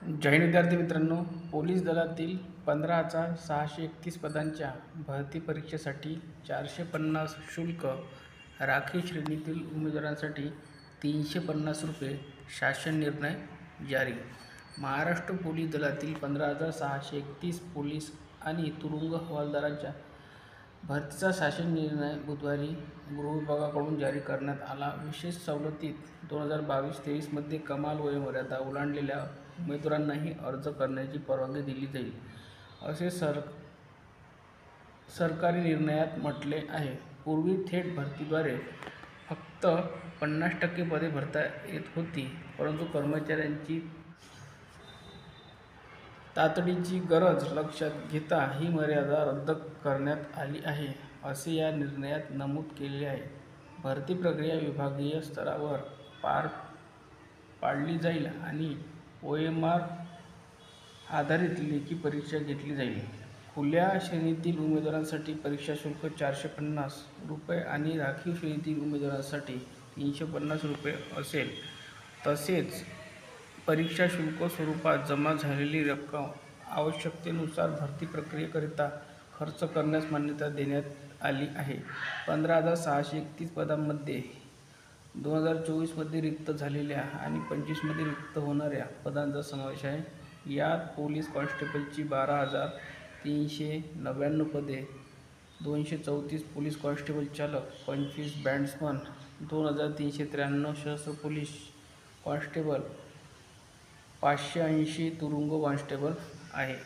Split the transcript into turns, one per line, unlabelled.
जय हिंद विद्यार्थी मित्रांनो, पोलीस दलातील 15,631 पदांच्या भरती परीक्षेसाठी 450 शुल्क, राखीव श्रेणीतील उमेदवारांसाठी 350 रुपये शासन निर्णय जारी. महाराष्ट्र पोलीस दलातील 15,631 पोलीस आणि तुरुंग हवालदारांच्या भरतीचा शासन निर्णय बुधवारी गृह विभागाकडून जारी करण्यात आला. विशेष सवलतीत 2022-23 मध्ये कमाल वयोमर्यादा ओलांडलेल्या उमेदवारांनाही अर्ज करण्याची परवानगी दिली जाईल, असे सरकारी निर्णयात म्हटले आहे. पूर्वी थेट भरतीद्वारे फक्त 50% पदे भरता येत होती, परंतु कर्मचाऱ्यांची तातडीची गरज लक्षात घेता ही मर्यादा रद्द करण्यात आली आहे, असे या निर्णयात नमूद केले आहे. भरती प्रक्रिया विभागीय स्तरावर पार पाडली जाईल आणि OMR आधारित लेखी परीक्षा घेतली जाईल. खुल्या श्रेणीतील उमेदवारांसाठी परीक्षा शुल्क 450 रुपये आणि राखीव श्रेणीतील उमेदवारांसाठी 350 रुपये असेल. तसेच परीक्षा शुल्क स्वरूपात जमा झालेली रक्कम आवश्यकतेनुसार भरती प्रक्रियेकरिता खर्च करण्यास मान्यता देण्यात आली आहे. 15,631 पदांमध्ये 2024 मध्ये रिक्त झालेल्या आणि 25 मध्ये रिक्त होणाऱ्या पदांचा समावेश आहे. यात पोलीस कॉन्स्टेबलची 12,399 पदे, 234 पोलीस कॉन्स्टेबल चालक, 25 बॅट्समन, 2,393 सशस्त्र पोलीस कॉन्स्टेबल, 580 तुरुंग कॉन्स्टेबल आहे.